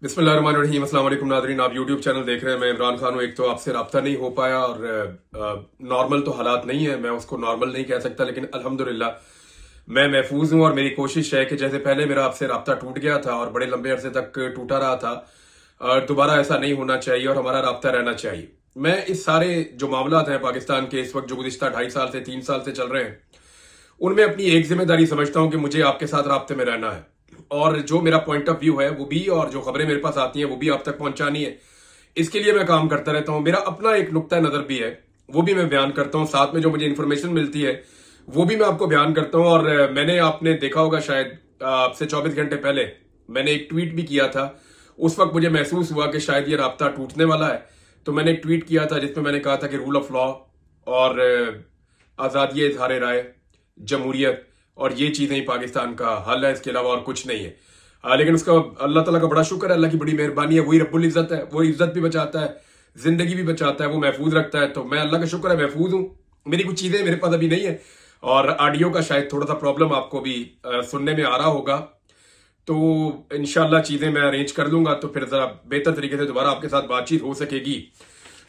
बिस्मिल्लाहिर्रहमानिर्रहीम। अस्सलाम वालेकुम नाज़रीन, आप यूट्यूब चैनल देख रहे हैं। मैं इमरान खान हूँ। एक तो आपसे रब्ता नहीं हो पाया और नॉर्मल तो हालात नहीं है, मैं उसको नॉर्मल नहीं कह सकता, लेकिन अल्हम्दुलिल्लाह मैं महफूज हूँ और मेरी कोशिश है कि जैसे पहले मेरा आपसे रब्ता टूट गया था और बड़े लंबे अरसे तक टूटा रहा था, दोबारा ऐसा नहीं होना चाहिए और हमारा रब्ता रहना चाहिए। मैं इस सारे जो मामला हैं पाकिस्तान के इस वक्त जो गुज़िश्ता 2.5 साल से 3 साल से चल रहे हैं, उनमें अपनी एक जिम्मेदारी समझता हूं कि मुझे आपके साथ राब्ते में रहना है और जो मेरा पॉइंट ऑफ व्यू है वो भी, और जो खबरें मेरे पास आती हैं वो भी आप तक पहुंचानी है। इसके लिए मैं काम करता रहता हूं। मेरा अपना एक नुक्ता नजर भी है, वो भी मैं बयान करता हूं। साथ में जो मुझे इंफॉर्मेशन मिलती है वो भी मैं आपको बयान करता हूं। और मैंने, आपने देखा होगा शायद आपसे 24 घंटे पहले मैंने एक ट्वीट भी किया था। उस वक्त मुझे महसूस हुआ कि शायद ये राब्ता टूटने वाला है, तो मैंने एक ट्वीट किया था जिसमें मैंने कहा था कि रूल ऑफ लॉ और आज़ादी इज़हार राय, जमहूरियत और ये चीजें ही पाकिस्तान का हल है, इसके अलावा और कुछ नहीं है। लेकिन उसका अल्लाह ताला का बड़ा शुक्र है, अल्लाह की बड़ी मेहरबानी है। वही रब्बुल इज्जत है, वो इज्जत भी बचाता है, जिंदगी भी बचाता है, वो महफूज रखता है। तो मैं, अल्लाह का शुक्र है, महफूज हूं। मेरी कुछ चीजें मेरे पास अभी नहीं है और ऑडियो का शायद थोड़ा सा प्रॉब्लम आपको भी सुनने में आ रहा होगा, तो इंशाल्लाह चीजें मैं अरेंज कर लूंगा, तो फिर जरा बेहतर तरीके से दोबारा आपके साथ बातचीत हो सकेगी।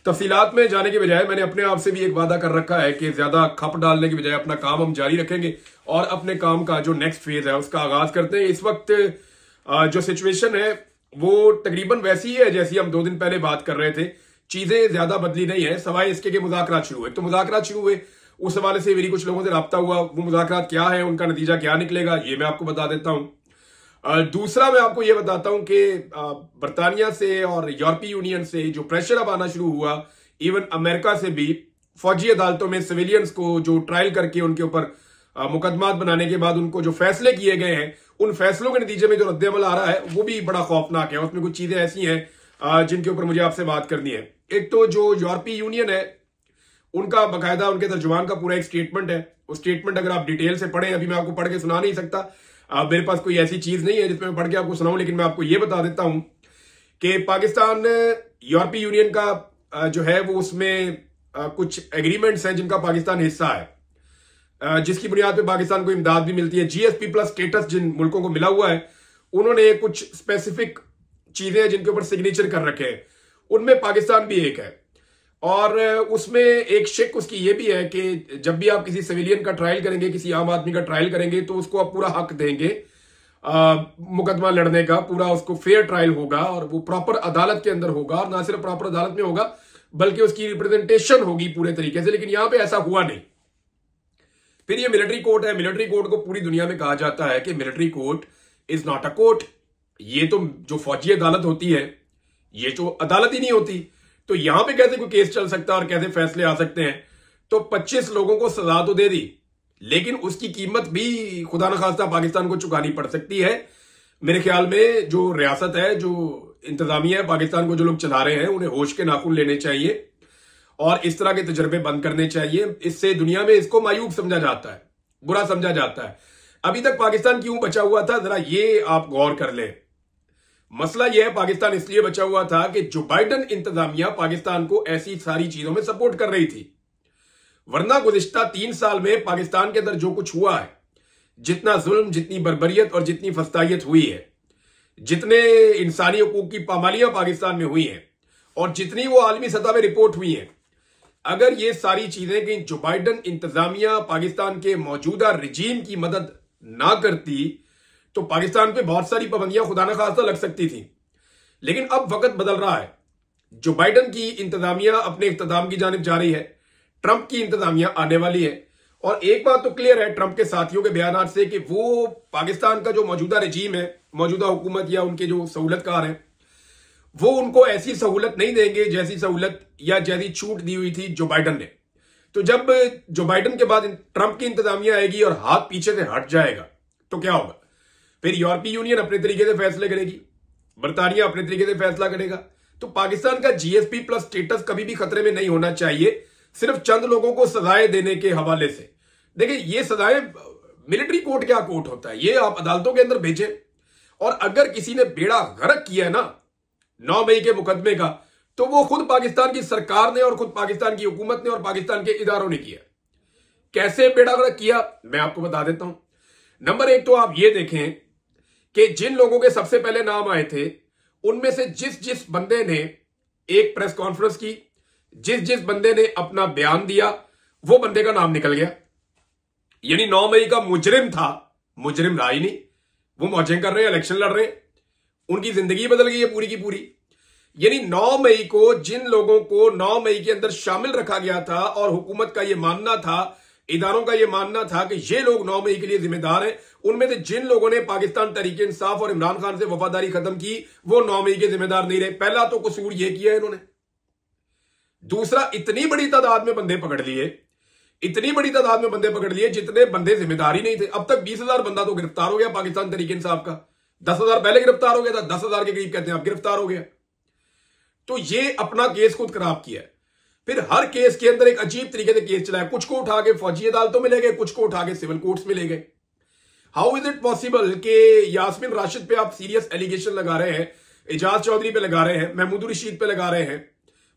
तफसीलात में जाने के बजाय मैंने अपने आप से भी एक वादा कर रखा है कि ज्यादा खप डालने की बजाय अपना काम हम जारी रखेंगे और अपने काम का जो नेक्स्ट फेज है उसका आगाज करते हैं। इस वक्त जो सिचुएशन है वो तकरीबन वैसी ही है जैसी हम 2 दिन पहले बात कर रहे थे। चीजें ज्यादा बदली नहीं है, सवाए इसके कि मुज़ाकरात शुरू हुए। तो मुज़ाकरात शुरू हुए, उस हवाले से मेरी कुछ लोगों से राब्ता हुआ। वो मुज़ाकरात क्या है, उनका नतीजा क्या निकलेगा, ये मैं आपको बता देता हूं। दूसरा मैं आपको ये बताता हूं कि बरतानिया से और यूरोपीय यूनियन से जो प्रेशर अब आना शुरू हुआ, इवन अमेरिका से भी, फौजी अदालतों में सिविलियंस को जो ट्रायल करके उनके ऊपर मुकदमात बनाने के बाद उनको जो फैसले किए गए हैं, उन फैसलों के नतीजे में जो रद्दअमल आ रहा है वो भी बड़ा खौफनाक है। उसमें कुछ चीजें ऐसी हैं जिनके ऊपर मुझे आपसे बात करनी है। एक तो जो यूरोपीय यूनियन है, उनका बाकायदा उनके तर्जुमान का पूरा एक स्टेटमेंट है। उस स्टेटमेंट अगर आप डिटेल से पढ़ें, अभी मैं आपको पढ़ के सुना नहीं सकता, मेरे पास कोई ऐसी चीज नहीं है जिसमें मैं पढ़ के आपको सुनाऊं, लेकिन मैं आपको यह बता देता हूं कि पाकिस्तान यूरोपीय यूनियन का जो है वो उसमें कुछ एग्रीमेंट्स हैं जिनका पाकिस्तान हिस्सा है, जिसकी बुनियाद पे पाकिस्तान को इमदाद भी मिलती है। जीएसपी प्लस स्टेटस जिन मुल्कों को मिला हुआ है, उन्होंने कुछ स्पेसिफिक चीजें जिनके ऊपर सिग्नेचर कर रखे हैं, उनमें पाकिस्तान भी एक है। और उसमें एक शिक उसकी ये भी है कि जब भी आप किसी सिविलियन का ट्रायल करेंगे, किसी आम आदमी का ट्रायल करेंगे, तो उसको आप पूरा हक देंगे मुकदमा लड़ने का, पूरा उसको फेयर ट्रायल होगा और वो प्रॉपर अदालत के अंदर होगा, और ना सिर्फ प्रॉपर अदालत में होगा बल्कि उसकी रिप्रेजेंटेशन होगी पूरे तरीके से। लेकिन यहां पे ऐसा हुआ नहीं। फिर ये मिलिट्री कोर्ट है। मिलिट्री कोर्ट को पूरी दुनिया में कहा जाता है कि military court is not a court. ये तो जो फौजी अदालत होती है, ये जो अदालत ही नहीं होती, तो यहां पे कैसे कोई केस चल सकता है और कैसे फैसले आ सकते हैं। तो 25 लोगों को सजा तो दे दी, लेकिन उसकी कीमत भी खुदा न खास्ता पाकिस्तान को चुकानी पड़ सकती है। मेरे ख्याल में जो रियासत है, जो इंतजामिया है पाकिस्तान को, जो लोग चला रहे हैं, उन्हें होश के नाखून लेने चाहिए और इस तरह के तजर्बे बंद करने चाहिए। इससे दुनिया में इसको मायूब समझा जाता है, बुरा समझा जाता है। अभी तक पाकिस्तान क्यों बचा हुआ था, जरा ये आप गौर कर लें। मसला यह है, पाकिस्तान इसलिए बचा हुआ था कि जो बाइडन इंतजामिया पाकिस्तान को ऐसी सारी चीजों में सपोर्ट कर रही थी। वरना गुज़िश्ता 3 साल में पाकिस्तान के अंदर जो कुछ हुआ है, जितना जुल्म, जितनी बर्बरियत और जितनी फस्तायत हुई है, जितने इंसानी हकूक की पामालियां पाकिस्तान में हुई हैं और जितनी वो आलमी सतह में रिपोर्ट हुई हैं, अगर ये सारी चीजें कि जो बाइडन इंतजामिया पाकिस्तान के मौजूदा रिजीम की मदद ना करती, तो पाकिस्तान पे बहुत सारी पाबंदियां खुदा न खास्ता लग सकती थी। लेकिन अब वक्त बदल रहा है। जो बाइडन की इंतजामिया अपने इख्तिताम की जानिब जा रही है, ट्रंप की इंतजामिया आने वाली है। और एक बात तो क्लियर है ट्रंप के साथियों के बयान से कि वो पाकिस्तान का जो मौजूदा रजीम है, मौजूदा हुकूमत या उनके जो सहूलतकार हैं, वो उनको ऐसी सहूलत नहीं देंगे जैसी सहूलत या जैसी छूट दी हुई थी जो बाइडन ने। तो जब जो बाइडन के बाद ट्रंप की इंतजामिया आएगी और हाथ पीछे से हट जाएगा, तो क्या होगा? फिर यूरोपीय यूनियन अपने तरीके से फैसले करेगी, बरतानिया अपने तरीके से फैसला करेगा। तो पाकिस्तान का जीएसपी प्लस स्टेटस कभी भी खतरे में नहीं होना चाहिए, सिर्फ चंद लोगों को सजाएं देने के हवाले से। देखिए, ये सजाएं, मिलिट्री कोर्ट क्या कोर्ट होता है, ये आप अदालतों के अंदर भेजें। और अगर किसी ने बेड़ा गर्क किया है ना 9 मई के मुकदमे का, तो वो खुद पाकिस्तान की सरकार ने और खुद पाकिस्तान की हुकूमत ने और पाकिस्तान के इदारों ने किया। कैसे बेड़ा गर्क किया, मैं आपको बता देता हूं। नंबर 1 तो आप ये देखें कि जिन लोगों के सबसे पहले नाम आए थे, उनमें से जिस जिस बंदे ने एक प्रेस कॉन्फ्रेंस की, जिस जिस बंदे ने अपना बयान दिया, वो बंदे का नाम निकल गया। यानी 9 मई का मुजरिम था, मुजरिम रहा ही नहीं। वो मौजें कर रहे हैं, इलेक्शन लड़ रहे हैं, उनकी जिंदगी बदल गई है पूरी की पूरी। यानी 9 मई को जिन लोगों को 9 मई के अंदर शामिल रखा गया था और हुकूमत का यह मानना था, इदारों का यह मानना था कि ये लोग 9 मई के लिए जिम्मेदार हैं, उनमें से जिन लोगों ने पाकिस्तान तहरीक इंसाफ और इमरान खान से वफादारी खत्म की, वो 9 मई के जिम्मेदार नहीं रहे। पहला तो कसूर यह किया इन्होंने। दूसरा, इतनी बड़ी तादाद में बंदे पकड़ लिए, इतनी बड़ी तादाद में बंदे पकड़ लिए जितने बंदे जिम्मेदार ही नहीं थे। अब तक 20,000 बंदा तो गिरफ्तार हो गया पाकिस्तान तहरीक इंसाफ का। 10,000 पहले गिरफ्तार हो गया था, 10,000 के करीब कहते हैं अब गिरफ्तार हो गया। तो ये अपना केस खुद खराब किया है। फिर हर केस के अंदर एक अजीब तरीके से केस चलाया। कुछ को उठा के फौजी अदालतों में ले गए, कुछ को उठा के सिविल कोर्ट्स में ले गए। हाउ इज इट पॉसिबल कि यास्मीन राशिद पे आप सीरियस एलिगेशन लगा रहे हैं, एजाज चौधरी पे लगा रहे हैं, महमूद रशीद पे लगा रहे हैं,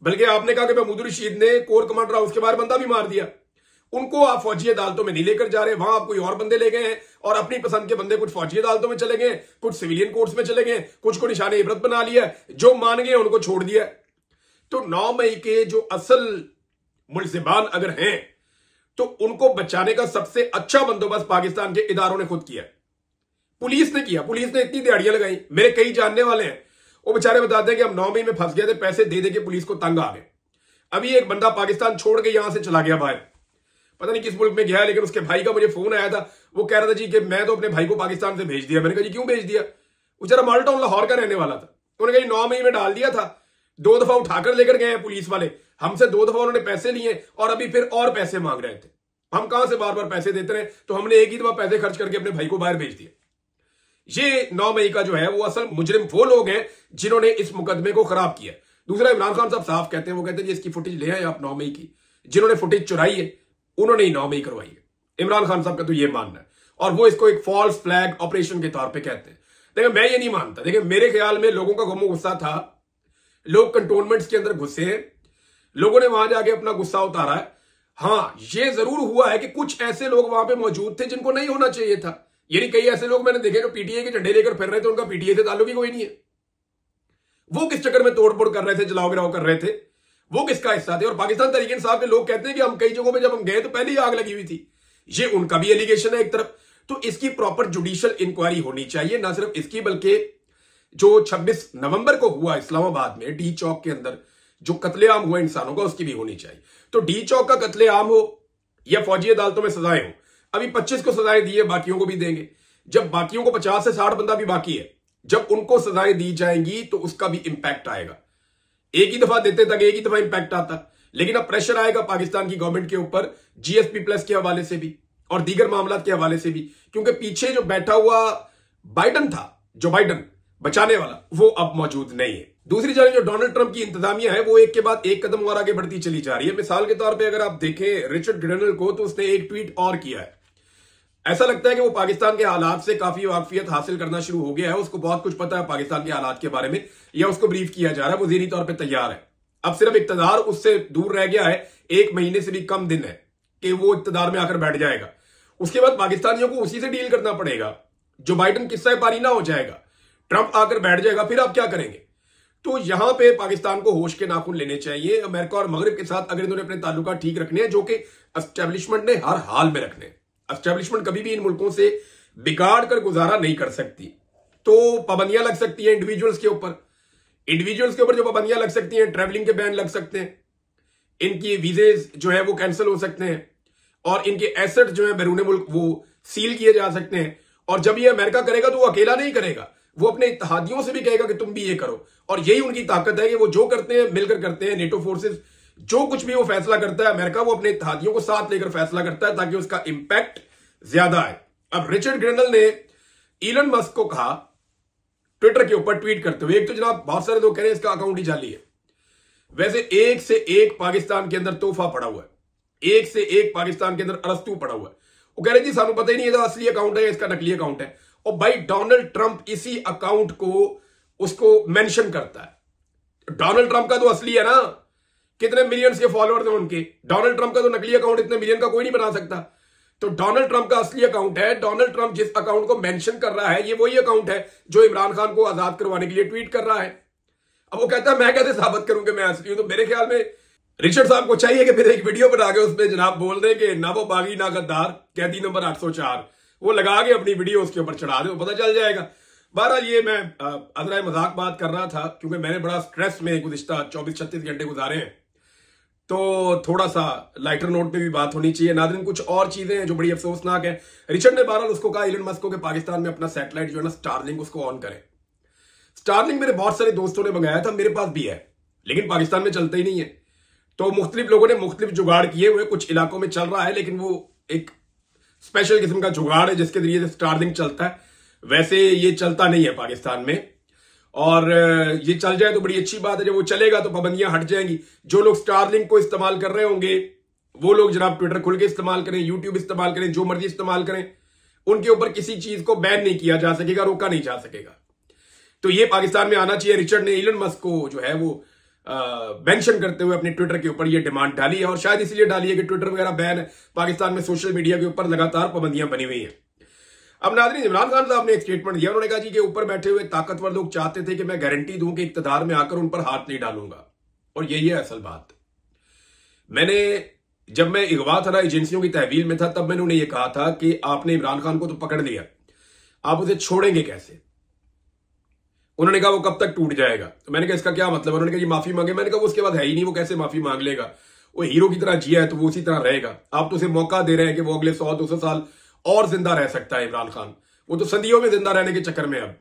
बल्कि आपने कहा कि महमूद रशीद ने कोर कमांडर हाउस के बाहर बंदा भी मार दिया। उनको आप फौजी अदालतों में नहीं लेकर जा रहे, वहां आप कोई और बंदे ले गए हैं और अपनी पसंद के बंदे कुछ फौजी अदालतों में चले गए, कुछ सिविलियन कोर्ट्स में चले गए, कुछ को निशाने इबरत बना लिया, जो मान गए उनको छोड़ दिया। तो 9 मई के जो असल मुल्जिमान अगर हैं तो उनको बचाने का सबसे अच्छा बंदोबस्त पाकिस्तान के इदारों ने खुद किया, पुलिस ने किया। पुलिस ने इतनी दिहाड़ियां लगाई, मेरे कई जानने वाले हैं, वो बेचारे बताते हैं कि हम 9 मई में फंस गए थे, पैसे दे दे के पुलिस को तंग आ गए। अभी एक बंदा पाकिस्तान छोड़ के यहां से चला गया बाहर, पता नहीं किस मुल्क में गया, लेकिन उसके भाई का मुझे फोन आया था। वो कह रहा था जी कि मैं तो अपने भाई को पाकिस्तान से भेज दिया। मैंने कहा जी क्यों भेज दिया? वो बेचारा माल्टाउन लाहौर का रहने वाला था। उन्होंने कहा 9 मई में डाल दिया था, 2 दफा उठाकर लेकर गए हैं पुलिस वाले, हमसे 2 दफा उन्होंने पैसे लिए और अभी फिर और पैसे मांग रहे थे। हम कहां से बार बार पैसे देते रहे, तो हमने एक ही दफा पैसे खर्च करके अपने भाई को बाहर भेज दिया। ये 9 मई का जो है वो असल मुजरिम वो लोग हैं जिन्होंने इस मुकदमे को खराब किया। दूसरा, इमरान खान साहब साफ कहते हैं, वो कहते हैं इसकी फुटेज ले आए आप 9 मई की, जिन्होंने फुटेज चुराई है उन्होंने ही 9 मई करवाई है। इमरान खान साहब का तो ये मानना है और वो इसको एक फॉल्स फ्लैग ऑपरेशन के तौर पे कहते हैं। देखिए मैं ये नहीं मानता। देखिए मेरे ख्याल में लोगों का गम गुस्सा था, लोग कंटोनमेंट्स के अंदर घुसे हैं, लोगों ने वहां जाके अपना गुस्सा उतारा है। हाँ, ये जरूर हुआ है कि कुछ ऐसे लोग वहां पे मौजूद थे जिनको नहीं होना चाहिए था। यानी कई ऐसे लोग मैंने देखे जो पीटीए के झंडे लेकर फिर रहे थे, उनका पीटीए से ताल्लुक ही कोई नहीं है। वो किस चक्कर में तोड़फोड़ कर रहे थे, जलाओ गिराव कर रहे थे, वो किसका हिस्सा थे? और पाकिस्तान तहरीक इंसाफ के लोग कहते हैं कि हम कई जगहों पे जब हम गए तो पहले ही आग लगी हुई थी। ये उनका भी एलिगेशन है एक तरफ। तो इसकी प्रॉपर जुडिशियल इंक्वायरी होनी चाहिए, ना सिर्फ इसकी बल्कि जो 26 नवंबर को हुआ इस्लामाबाद में डी चौक के अंदर जो कत्लेआम हुआ इंसानों का, उसकी भी होनी चाहिए। तो डी चौक का कत्लेआम हो या फौजी अदालतों में सजाएं हो, अभी 25 को सजाएं दी है, बाकियों को भी देंगे। जब बाकियों को 50 से 60 बंदा भी बाकी है, जब उनको सजाएं दी जाएंगी तो उसका भी इंपैक्ट आएगा। एक ही दफा देते तक एक ही दफा इंपैक्ट आता, लेकिन अब प्रेशर आएगा पाकिस्तान की गवर्नमेंट के ऊपर जीएसपी प्लस के हवाले से भी और दीगर मामला के हवाले से भी, क्योंकि पीछे जो बैठा हुआ बाइडन था, जो बाइडन बचाने वाला, वो अब मौजूद नहीं है। दूसरी जाने जो डोनाल्ड ट्रंप की इंतजामिया है वो एक के बाद एक कदम और आगे बढ़ती चली जा रही है। मिसाल के तौर पर अगर आप देखें रिचर्ड ग्रेनल को, तो उसने एक ट्वीट और किया है। ऐसा लगता है कि वो पाकिस्तान के हालात से काफी वाकफियत हासिल करना शुरू हो गया है, उसको बहुत कुछ पता है पाकिस्तान के हालात के बारे में, या उसको ब्रीफ किया जा रहा है, वो ज़हनी तौर पे तैयार है। अब सिर्फ इक्तदार उससे दूर रह गया है, 1 महीने से भी कम दिन है कि वो इक्तदार में आकर बैठ जाएगा। उसके बाद पाकिस्तानियों को उसी से डील करना पड़ेगा। जो बाइडन किस्सा पारी ना हो जाएगा, ट्रंप आकर बैठ जाएगा, फिर आप क्या करेंगे? तो यहां पे पाकिस्तान को होश के नाखून लेने चाहिए। अमेरिका और मगरिब के साथ अगर इन्होंने अपने ताल्लुकात ठीक रखने हैं, जो कि एस्टेब्लिशमेंट ने हर हाल में रखने, एस्टेब्लिशमेंट कभी भी इन मुल्कों से बिगाड़ कर गुजारा नहीं कर सकती। तो पाबंदियां लग सकती हैं इंडिविजुअल्स के ऊपर, जो पाबंदियां लग सकती हैं, ट्रैवलिंग के बैन लग सकते हैं, इनकी वीजेज जो है वो कैंसिल हो सकते हैं, और इनके एसेट जो है बैरून मुल्क वो सील किए जा सकते हैं। और जब ये अमेरिका करेगा तो वो अकेला नहीं करेगा, वो अपने इत्तेहादियों से भी कहेगा कि तुम भी ये करो। और यही उनकी ताकत है कि वो जो करते हैं मिलकर करते हैं। नेटो फोर्सेस जो कुछ भी वो फैसला करता है, अमेरिका वो अपने इत्तेहादियों को साथ लेकर फैसला करता है ताकि उसका इंपैक्ट ज्यादा है। अब रिचर्ड ग्रेनल ने इलन मस्क को कहा ट्विटर के ऊपर ट्वीट करते हुए, एक तो जनाब बहुत सारे लोग कह रहे हैं इसका अकाउंट ही जाली है, वैसे एक से एक पाकिस्तान के अंदर तोहफा पड़ा हुआ है, एक से एक पाकिस्तान के अंदर अरस्तू पड़ा हुआ है। वो कह रहे जी सानू पता ही नहीं है असली अकाउंट है इसका नकली अकाउंट है। और भाई डोनाल्ड ट्रंप इसी अकाउंट को उसको मेंशन करता है। डोनाल्ड ट्रंप का तो असली है ना, कितने मिलियंस के फॉलोअर्स हैं उनके। डोनाल्ड ट्रंप का तो नकली अकाउंट इतने मिलियन का कोई नहीं बना सकता। तो डोनाल्ड ट्रंप का असली अकाउंट है, डोनाल्ड ट्रंप जिस अकाउंट को मेंशन कर रहा है ये वही अकाउंट है जो इमरान खान को आजाद करवाने के लिए ट्वीट कर रहा है। अब वो कहता है मैं कैसे साबित करूं कि मैं असली हूं? तो मेरे ख्याल में रिचर्ड साहब को चाहिए कि फिर एक वीडियो बना के उसमें जनाब बोल दे कि ना वो बागी ना गद्दार, कैदी नंबर 804, वो लगा के अपनी वीडियो उसके ऊपर चढ़ा दे, पता चल जाएगा। बहरहाल ये मैं अजरा मजाक बात कर रहा था क्योंकि मैंने बड़ा स्ट्रेस में गुज़िश्ता 24-36 घंटे गुजारे हैं, तो थोड़ा सा लाइटर नोट पे भी बात होनी चाहिए। नाज़रीन कुछ और चीजें हैं जो बड़ी अफसोसनाक है। रिचर्ड ने बहरहाल उसको कहा इलन मस्क को कि पाकिस्तान में अपना सैटेलाइट जो है ना स्टारलिंक उसको ऑन करें। स्टारलिंक मेरे बहुत सारे दोस्तों ने मंगाया था, मेरे पास भी है, लेकिन पाकिस्तान में चलता ही नहीं है। तो मुख्तलिफ लोगों ने मुख्तलिफ जुगाड़ किए हुए, कुछ इलाकों में चल रहा है, लेकिन वो एक स्पेशल किस्म का जुगाड़ है जिसके जरिए स्टारलिंक चलता है। वैसे ये चलता नहीं है पाकिस्तान में, और ये चल जाए तो बड़ी अच्छी बात है। जब वो चलेगा तो पाबंदियां हट जाएंगी। जो लोग स्टारलिंक को इस्तेमाल कर रहे होंगे वो लोग जनाब ट्विटर खुल के इस्तेमाल करें, यूट्यूब इस्तेमाल करें, जो मर्जी इस्तेमाल करें, उनके ऊपर किसी चीज को बैन नहीं किया जा सकेगा, रोका नहीं जा सकेगा। तो ये पाकिस्तान में आना चाहिए। रिचर्ड ने इलन मस्क को जो है वो मेंशन करते हुए अपने ट्विटर के ऊपर ये डिमांड डाली है, और शायद इसलिए डाली है कि ट्विटर वगैरह बैन है, पाकिस्तान में सोशल मीडिया के ऊपर लगातार पाबंदियां बनी हुई हैं। अब नाज़रीन इमरान खान साहब ने एक स्टेटमेंट दिया, उन्होंने कहा जी कि ऊपर बैठे हुए ताकतवर लोग चाहते थे कि मैं गारंटी दूं कि इक्तदार में आकर उन पर हाथ नहीं डालूंगा, और यही है असल बात। जब मैं अगवा थाना एजेंसियों की तहवील में था तब मैंने उन्हें यह कहा था कि आपने इमरान खान को तो पकड़ लिया, आप उसे छोड़ेंगे कैसे? उन्होंने कहा वो कब तक टूट जाएगा। तो मैंने कहा इसका क्या मतलब? उन्होंने कहा जी माफी मांगे। मैंने कहा वो उसके बाद है ही नहीं, वो कैसे माफी मांग लेगा? वो हीरो की तरह जिया है तो वो उसी तरह रहेगा। आप तो उसे मौका दे रहे हैं कि वो अगले 100-200 साल और जिंदा रह सकता है इमरान खान, वो तो सदियों में जिंदा रहने के चक्कर में। अब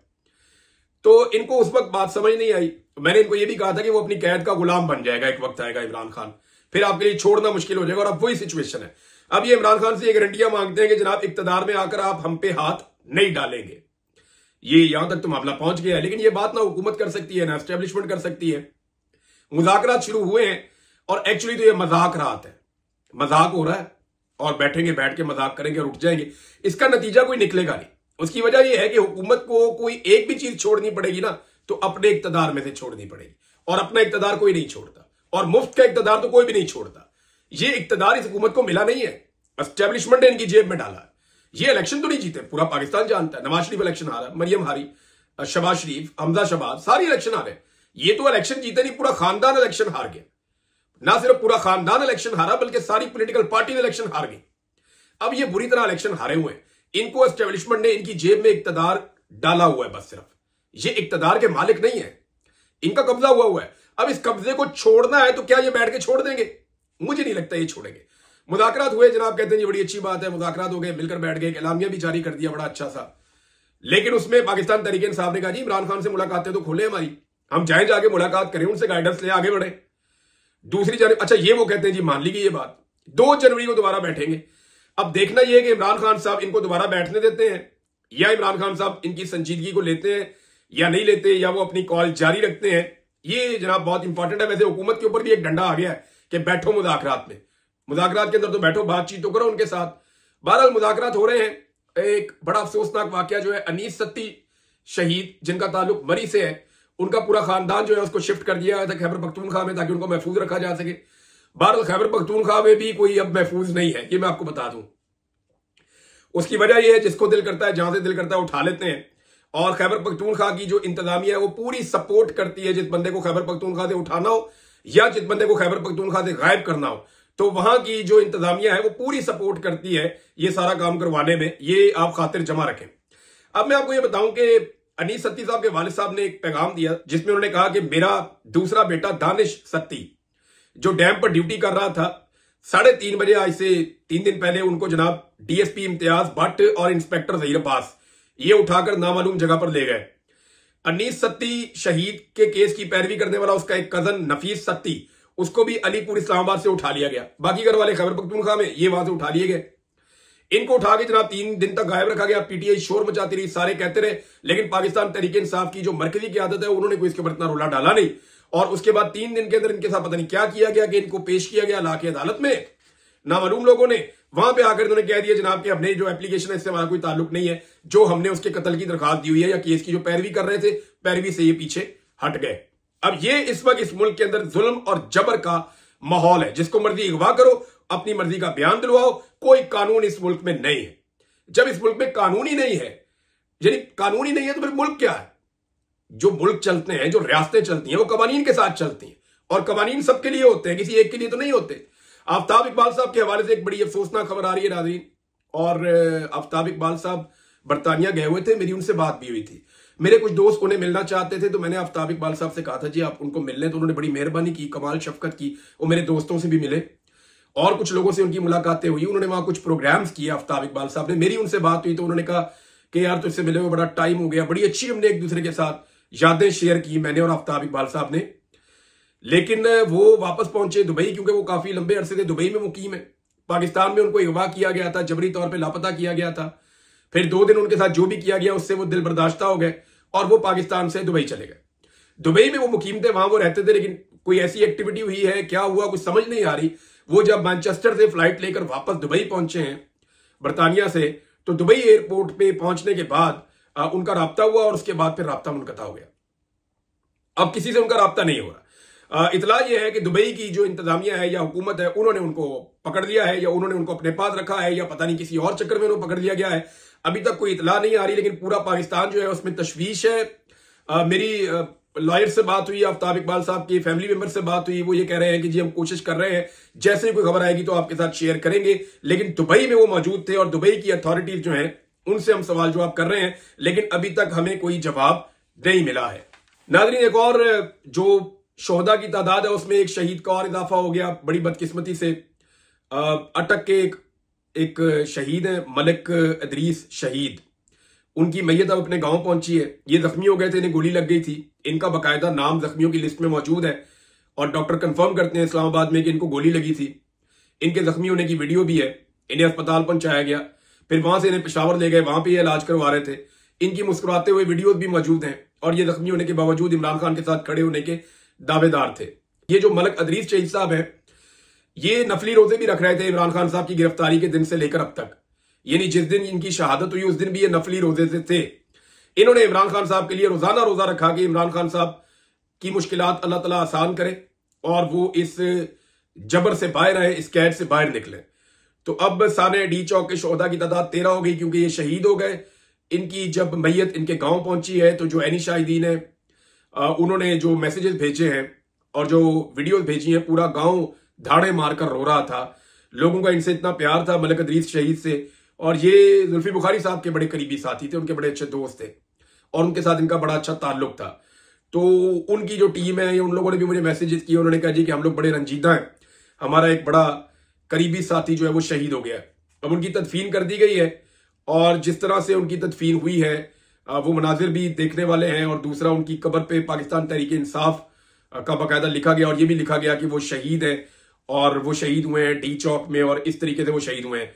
तो इनको उस वक्त बात समझ नहीं आई। मैंने इनको ये भी कहा था कि वो अपनी कैद का गुलाम बन जाएगा, एक वक्त आएगा इमरान खान, फिर आपके लिए छोड़ना मुश्किल हो जाएगा। और अब वही सिचुएशन है। अब ये इमरान खान से ये गारंटियां मांगते हैं कि जनाब इक्तदार में आकर आप हम पे हाथ नहीं डालेंगे। ये यहां तक तो मामला पहुंच गया है, लेकिन ये बात ना हुकूमत कर सकती है ना एस्टेब्लिशमेंट कर सकती है। मुज़ाकरात शुरू हुए हैं और एक्चुअली तो ये मजाक रात है, मजाक हो रहा है, और बैठेंगे, बैठ के मजाक करेंगे और उठ जाएंगे। इसका नतीजा कोई निकलेगा नहीं। उसकी वजह यह है कि हुकूमत को कोई एक भी चीज छोड़नी पड़ेगी ना तो अपने इक्तदार में से छोड़नी पड़ेगी, और अपना इक्तदार कोई नहीं छोड़ता, और मुफ्त का इक्तदार तो कोई भी नहीं छोड़ता। ये इक्तदार इस हुकूमत को मिला नहीं है, एस्टेब्लिशमेंट ने इनकी जेब में डाला। ये इलेक्शन तो नहीं जीते, पूरा पाकिस्तान जानता है। नवाज शरीफ इलेक्शन हारा, मरियम हारी, शहबाज शरीफ, हमजा शहबाज, सारी इलेक्शन हारे। ये तो इलेक्शन जीते नहीं, पूरा खानदान इलेक्शन हार गया। ना सिर्फ पूरा खानदान इलेक्शन हारा बल्कि सारी पॉलिटिकल पार्टी इलेक्शन हार गई। अब ये बुरी तरह इलेक्शन हारे हुए हैं। इनको एस्टेब्लिशमेंट ने इनकी जेब में इक्तदार डाला हुआ है, बस सिर्फ। ये इक्तदार के मालिक नहीं है, इनका कब्जा हुआ है। अब इस कब्जे को छोड़ना है तो क्या ये बैठ के छोड़ देंगे? मुझे नहीं लगता ये छोड़ेंगे। मुज़ाकरात हुए जनाब, कहते हैं ये बड़ी अच्छी बात है, मुज़ाकरात हो गए, मिलकर बैठ गए, एलामिया भी जारी कर दिया बड़ा अच्छा सा। लेकिन उसमें पाकिस्तान तहरीक इंसाफ ने कहा जी इमरान खान से मुलाकातें तो खोले हमारी, हम चाहे जाके मुलाकात करें, उनसे गाइडेंस ले, आगे बढ़े। दूसरी जानब अच्छा ये वो कहते हैं जी मान ली गई ये बात, 2 जनवरी को दोबारा बैठेंगे। अब देखना यह है कि इमरान खान साहब इनको दोबारा बैठने देते हैं, या इमरान खान साहब इनकी संजीदगी को लेते हैं या नहीं लेते, या वो अपनी कॉल जारी रखते हैं। ये जनाब बहुत इंपॉर्टेंट है। वैसे हुकूमत के ऊपर भी एक डंडा आ गया है कि बैठो मुज़ाकरात में, मुज़ाकरात के अंदर तो बैठो, बातचीत तो करो उनके साथ। बहरहाल मुज़ाकरात हो रहे हैं। एक बड़ा अफसोसनाक वाकया जो है, अनीस सत्ती शहीद जिनका ताल्लुक मरी से है, उनका पूरा खानदान जो है उसको शिफ्ट कर दिया था खैबर पख्तूनख्वा में ताकि उनको महफूज रखा जा सके। बहरहाल खैबर पख्तूनख्वा में भी कोई अब महफूज नहीं है, ये मैं आपको बता दूं। उसकी वजह यह है जिसको दिल करता है, जहां से दिल करता है उठा लेते हैं। और खैबर पख्तूनख्वा की जो इंतजामिया है वो पूरी सपोर्ट करती है जिस बंदे को खैबर पख्तूनख्वा से उठाना हो या जिस बंदे को खैबर पख्तूनख्वा से गायब करना हो, तो वहां की जो इंतजामिया है वो पूरी सपोर्ट करती है ये सारा काम करवाने में। ये आप खातिर जमा रखें। अब मैं आपको ये बताऊं कि अनीस सत्ती साहब के वालिद साहब ने एक पैगाम दिया जिसमें उन्होंने कहा कि मेरा दूसरा बेटा दानिश सत्ती जो डैम पर ड्यूटी कर रहा था, 3:30 बजे आज से 3 दिन पहले उनको जनाब डीएसपी इम्तियाज भट्ट और इंस्पेक्टर जहीर अब्बास ये उठाकर नामालूम जगह पर ले गए। अनीस सत्ती शहीद के केस की पैरवी करने वाला उसका एक कजन नफीस सत्ती, उसको भी अलीपुर इस्लामाबाद से उठा लिया गया। बाकी घर वाले खैबर पख्तूनख्वा में, ये वहां से उठा लिए गए। इनको उठा के जनाब 3 दिन तक गायब रखा गया। पीटीआई शोर मचाती रही, सारे कहते रहे, लेकिन पाकिस्तान तहरीक इंसाफ की जो मरकजी क़यादत है उन्होंने कोई इसके ऊपर इतना रोला डाला नहीं। और उसके बाद 3 दिन के अंदर इनके साथ पता नहीं क्या किया गया कि इनको पेश किया गया लाके अदालत में। नामालूम लोगों ने वहां पे आकर इन्होंने कह दिया जनाब कि हमने जो एप्लीकेशन है इससे हमारा कोई ताल्लुक नहीं है, जो हमने उसके कत्ल की दरखास्त दी हुई है या केस की जो पैरवी कर रहे थे, पैरवी से ये पीछे हट गए। अब ये इस वक्त इस मुल्क के अंदर जुल्म और जबर का माहौल है, जिसको मर्जी अगवा करो अपनी मर्जी का बयान दिलवाओ, कोई कानून इस मुल्क में नहीं है। जब इस मुल्क में कानून ही नहीं है, यानी कानून ही नहीं है, तो फिर मुल्क क्या है? जो मुल्क चलते हैं, जो रियासतें चलती हैं, वो कवानीन के साथ चलती हैं, और कवानीन सबके लिए होते हैं, किसी एक के लिए तो नहीं होते। आफ्ताब इकबाल साहब के हवाले से एक बड़ी अफसोसनाक खबर आ रही है नाज़रीन, और आफ्ताब इकबाल साहब बरतानिया गए हुए थे, मेरी उनसे बात भी हुई थी। मेरे कुछ दोस्त उन्हें मिलना चाहते थे, तो मैंने आफ्ताब इकबाल साहब से कहा था जी आप उनको मिल लें, तो उन्होंने बड़ी मेहरबानी की, कमाल शफकत की। वो मेरे दोस्तों से भी मिले और कुछ लोगों से उनकी मुलाकातें हुई, उन्होंने वहां कुछ प्रोग्राम्स किए आफ्ताब इकबाल साहब ने। मेरी उनसे बात हुई तो उन्होंने कहा कि यार तुझसे मिले हुए बड़ा टाइम हो गया, बड़ी अच्छी हमने एक दूसरे के साथ यादें शेयर की, मैंने और आफ्ताब इकबाल साहब ने। लेकिन वो वापस पहुंचे दुबई, क्योंकि वो काफी लंबे अरसे से दुबई में मुकीम है। पाकिस्तान में उनको अगवा किया गया था, जबरी तौर पे लापता किया गया था, फिर 2 दिन उनके साथ जो भी किया गया उससे वो दिल बर्दाश्ता हो गए और वो पाकिस्तान से दुबई चले गए। दुबई में वो मुकीम थे, वहां वो रहते थे, लेकिन कोई ऐसी एक्टिविटी हुई है, क्या हुआ कुछ समझ नहीं आ रही। वो जब मैनचेस्टर से फ्लाइट लेकर वापस दुबई पहुंचे हैं बरतानिया से, तो दुबई एयरपोर्ट पे पहुंचने के बाद उनका राब्ता हुआ और उसके बाद फिर राब्ता मुनक़ता हो गया। अब किसी से उनका राब्ता नहीं हो रहा। इतला यह है कि दुबई की जो इंतजामिया है या हुकूमत है, उन्होंने उनको पकड़ लिया है, या उन्होंने उनको अपने पास रखा है, या पता नहीं किसी और चक्कर में उन्हें पकड़ लिया गया है। अभी तक कोई इतला नहीं आ रही, लेकिन पूरा पाकिस्तान जो है उसमें तशवीश है। मेरी लॉयर से बात हुई, आफ्ताब इकबाल साहब की फैमिली मेंबर से बात हुई, वो ये कह रहे हैं कि जी हम कोशिश कर रहे हैं, जैसे ही कोई खबर आएगी तो आपके साथ शेयर करेंगे। लेकिन दुबई में वो मौजूद थे और दुबई की अथॉरिटीज जो हैं उनसे हम सवाल जवाब कर रहे हैं, लेकिन अभी तक हमें कोई जवाब नहीं मिला है। नाज़रीन, एक और जो शोहदा की तादाद है उसमें एक शहीद का और इजाफा हो गया बड़ी बदकिस्मती से। अटक के एक शहीद है मलिक अदरीस शहीद, उनकी मैयत अब अपने गांव पहुंची है। ये जख्मी हो गए थे, इन्हें गोली लग गई थी, इनका बाकायदा नाम जख्मियों की लिस्ट में मौजूद है और डॉक्टर कंफर्म करते हैं इस्लामाबाद में कि इनको गोली लगी थी। इनके जख्मी होने की वीडियो भी है। इन्हें अस्पताल पहुंचाया गया, फिर वहां से इन्हें पेशावर ले गए, वहां पे ये इलाज करवा रहे थे। इनकी मुस्कुराते हुए वीडियोस भी मौजूद हैं और ये जख्मी होने के बावजूद इमरान खान के साथ खड़े होने के दावेदार थे। ये जो मलिक अदरीस शहीद साहब है, ये नफली रोजे भी रख रहे थे इमरान खान साहब की गिरफ्तारी के दिन से लेकर अब तक, यानी जिस दिन इनकी शहादत हुई उस दिन भी ये नफली रोजे से थे। इन्होंने इमरान खान साहब के लिए रोजाना रोजा रखा कि इमरान खान साहब की मुश्किलात अल्लाह ताला आसान करे और वो इस जबर से बाहर आए, इस कैद से बाहर निकले। तो अब साने डी चौक के शोहदा की तादाद 13 हो गई, क्योंकि ये शहीद हो गए। इनकी जब मैयत इनके गांव पहुंची है, तो जो ऐनी शाहिदीन है उन्होंने जो मैसेजेस भेजे हैं और जो वीडियोस भेजी हैं, पूरा गांव धाड़े मारकर रो रहा था। लोगों का इनसे इतना प्यार था मलिक अदरीस शहीद से, और ये जुल्फी बुखारी साहब के बड़े करीबी साथी थे, उनके बड़े अच्छे दोस्त थे और उनके साथ इनका बड़ा अच्छा ताल्लुक था। तो उनकी जो टीम है, उन लोगों ने भी मुझे मैसेजेस किए, उन्होंने कहा जी कि हम लोग बड़े रंजीदा हैं, हमारा एक बड़ा करीबी साथी जो है वो शहीद हो गया। अब उनकी तदफीन कर दी गई है और जिस तरह से उनकी तदफीन हुई है वो मनाजिर भी देखने वाले हैं। और दूसरा, उनकी कब्र पे पाकिस्तान तहरीक इंसाफ का बाकायदा लिखा गया और ये भी लिखा गया कि वो शहीद है और वो शहीद हुए हैं डी चौक में, और इस तरीके से वो शहीद हुए हैं।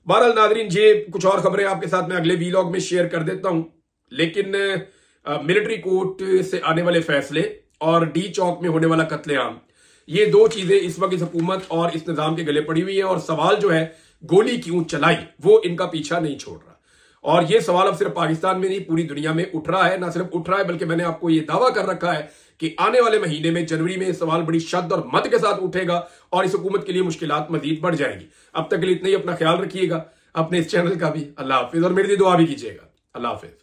बहरहाल नाज़रीन, ये कुछ और खबरें आपके साथ मैं अगले वीलॉग में शेयर कर देता हूं, लेकिन मिलिट्री कोर्ट से आने वाले फैसले और डी चौक में होने वाला कत्लेआम, ये 2 चीजें इस वक्त इस हुकूमत और इस निजाम के गले पड़ी हुई है। और सवाल जो है गोली क्यों चलाई, वो इनका पीछा नहीं छोड़ रहा। और ये सवाल अब सिर्फ पाकिस्तान में नहीं, पूरी दुनिया में उठ रहा है। ना सिर्फ उठ रहा है, बल्कि मैंने आपको ये दावा कर रखा है कि आने वाले महीने में जनवरी में ये सवाल बड़ी शद्द और मद के साथ उठेगा और इस हुकूमत के लिए मुश्किलात मजीद बढ़ जाएंगी। अब तक के लिए इतना ही, अपना ख्याल रखिएगा, अपने इस चैनल का भी। अल्लाह हाफिज, और मेरे लिए दुआ भी कीजिएगा। अल्लाह हाफिज।